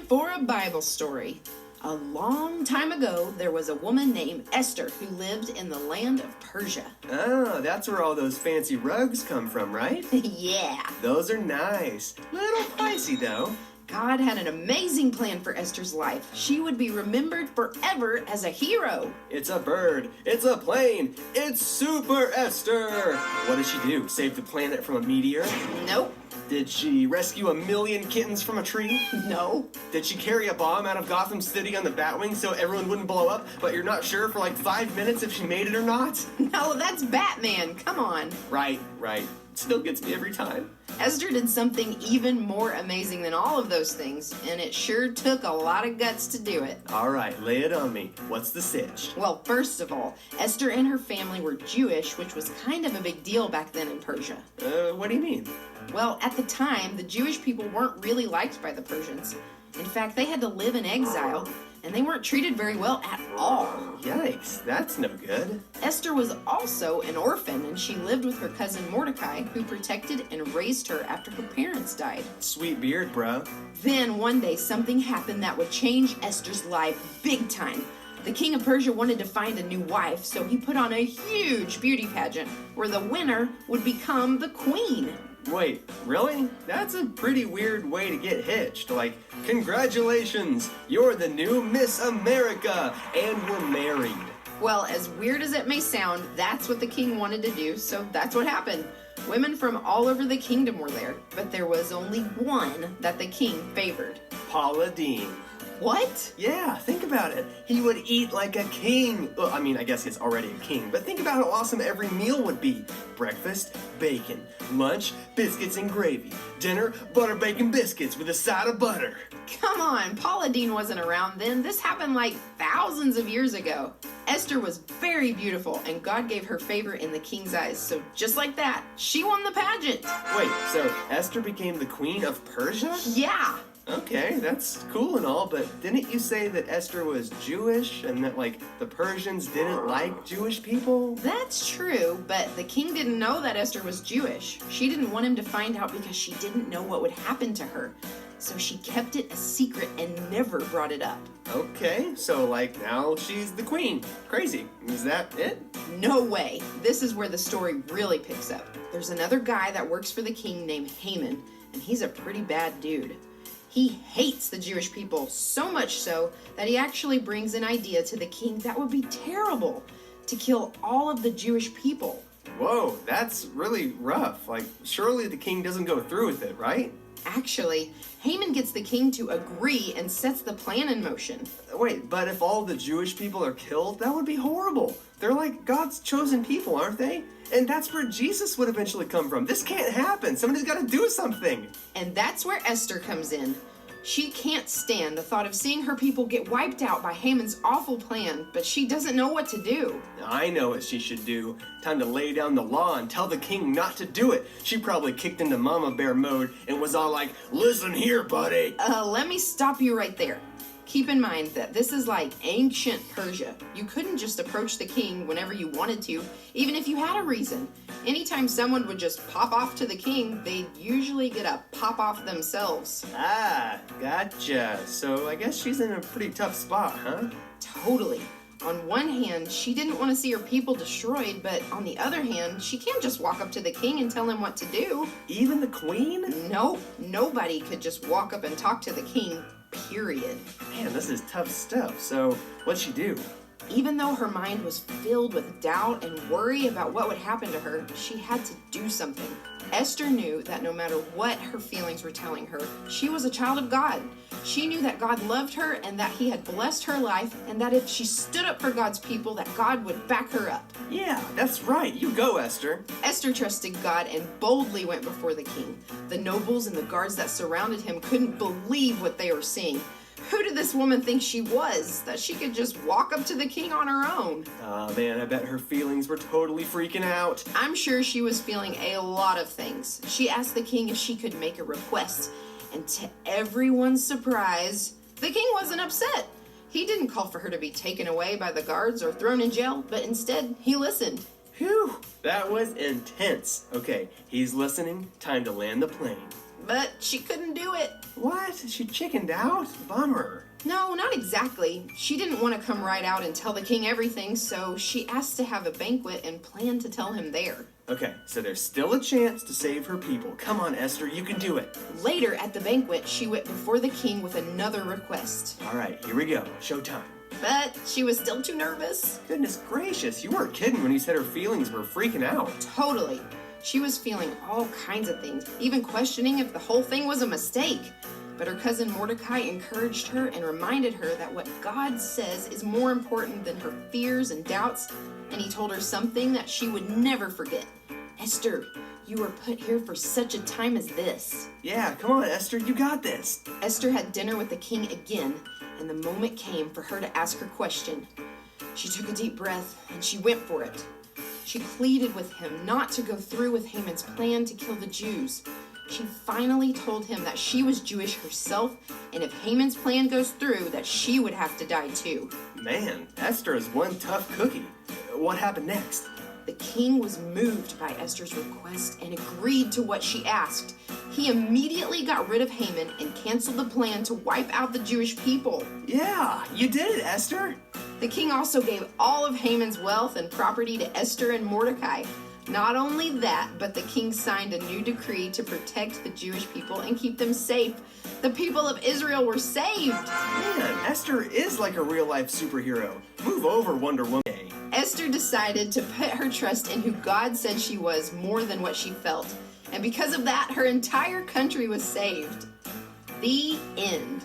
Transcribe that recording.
for a Bible story. A long time ago, there was a woman named Esther who lived in the land of Persia. Oh, that's where all those fancy rugs come from, right? Yeah. Those are nice. Little pricey, though. God had an amazing plan for Esther's life. She would be remembered forever as a hero. It's a bird. It's a plane. It's Super Esther. What did she do? Save the planet from a meteor? Nope. Did she rescue 1,000,000 kittens from a tree? No. Did she carry a bomb out of Gotham City on the Batwing so everyone wouldn't blow up, but you're not sure for like 5 minutes if she made it or not? No, that's Batman. Come on. Right. Still gets me every time. Esther did something even more amazing than all of those things, and it sure took a lot of guts to do it. All right, lay it on me. What's the sitch? Well, first of all, Esther and her family were Jewish, which was kind of a big deal back then in Persia. What do you mean? Well, at the time, the Jewish people weren't really liked by the Persians. In fact, they had to live in exile, and they weren't treated very well at all. Yikes, that's no good. Esther was also an orphan, and she lived with her cousin Mordecai, who protected and raised her after her parents died. Sweet beard, bro. Then one day something happened that would change Esther's life big time. The king of Persia wanted to find a new wife, so he put on a huge beauty pageant where the winner would become the queen. Wait, really? That's a pretty weird way to get hitched. Like, congratulations, you're the new Miss America, and we're married. Well, as weird as it may sound, that's what the king wanted to do, so that's what happened. Women from all over the kingdom were there, but there was only one that the king favored. Paula Deen. What? Yeah, think about it. He would eat like a king. Well, I mean, I guess he's already a king, but think about how awesome every meal would be. Breakfast, bacon. Lunch, biscuits and gravy. Dinner, butter bacon biscuits with a side of butter. Come on, Paula Deen wasn't around then. This happened like thousands of years ago. Esther was very beautiful, and God gave her favor in the king's eyes. So just like that, she won the pageant. Wait, so Esther became the queen of Persia? Yeah. Okay, that's cool and all, but didn't you say that Esther was Jewish and that, like, the Persians didn't like Jewish people? That's true, but the king didn't know that Esther was Jewish. She didn't want him to find out because she didn't know what would happen to her. So she kept it a secret and never brought it up. Okay, so, like, now she's the queen. Crazy. Is that it? No way. This is where the story really picks up. There's another guy that works for the king named Haman, and he's a pretty bad dude. He hates the Jewish people, so much so that he actually brings an idea to the king that would be terrible, to kill all of the Jewish people. Whoa, that's really rough. Like, surely the king doesn't go through with it, right? Actually, Haman gets the king to agree and sets the plan in motion. Wait, but if all the Jewish people are killed, that would be horrible. They're like God's chosen people, aren't they? And that's where Jesus would eventually come from. This can't happen. Somebody's got to do something. And that's where Esther comes in. She can't stand the thought of seeing her people get wiped out by Haman's awful plan, but she doesn't know what to do. I know what she should do. Time to lay down the law and tell the king not to do it. She probably kicked into mama bear mode and was all like, listen here, buddy. Let me stop you right there. Keep in mind that this is like ancient Persia. You couldn't just approach the king whenever you wanted to, even if you had a reason. Anytime someone would just pop off to the king, they'd usually get a pop off themselves. Ah, gotcha. So I guess she's in a pretty tough spot, huh? Totally. On one hand, she didn't want to see her people destroyed, but on the other hand, she can't just walk up to the king and tell him what to do. Even the queen? Nope, nobody could just walk up and talk to the king, period. Man, this is tough stuff. So what'd she do? Even though her mind was filled with doubt and worry about what would happen to her, she had to do something. Esther knew that no matter what her feelings were telling her, she was a child of God. She knew that God loved her and that he had blessed her life, and that if she stood up for God's people, that God would back her up. Yeah, that's right. You go, Esther. Esther trusted God and boldly went before the king. The nobles and the guards that surrounded him couldn't believe what they were seeing. Who did this woman think she was, that she could just walk up to the king on her own? Aw, man, I bet her feelings were totally freaking out. I'm sure she was feeling a lot of things. She asked the king if she could make a request, and to everyone's surprise, the king wasn't upset. He didn't call for her to be taken away by the guards or thrown in jail, but instead, he listened. Phew, that was intense. Okay, he's listening. Time to land the plane. but she couldn't do it. What? She chickened out? Bummer. No, not exactly. She didn't want to come right out and tell the king everything, so she asked to have a banquet and planned to tell him there. Okay, so there's still a chance to save her people. Come on, Esther, you can do it. Later at the banquet, she went before the king with another request. All right, here we go. Showtime. But she was still too nervous. Goodness gracious, you weren't kidding when you said her feelings were freaking out. Totally. She was feeling all kinds of things, even questioning if the whole thing was a mistake. But her cousin Mordecai encouraged her and reminded her that what God says is more important than her fears and doubts, and he told her something that she would never forget. Esther, you were put here for such a time as this. Yeah, come on, Esther, you got this. Esther had dinner with the king again, and the moment came for her to ask her question. She took a deep breath, and she went for it. She pleaded with him not to go through with Haman's plan to kill the Jews. She finally told him that she was Jewish herself, and if Haman's plan goes through, that she would have to die too. Man, Esther is one tough cookie. What happened next? The king was moved by Esther's request and agreed to what she asked. He immediately got rid of Haman and canceled the plan to wipe out the Jewish people. Yeah, you did it, Esther. The king also gave all of Haman's wealth and property to Esther and Mordecai. Not only that, but the king signed a new decree to protect the Jewish people and keep them safe. The people of Israel were saved. Man, Esther is like a real-life superhero. Move over, Wonder Woman. Esther decided to put her trust in who God said she was more than what she felt. And because of that, her entire country was saved. The end.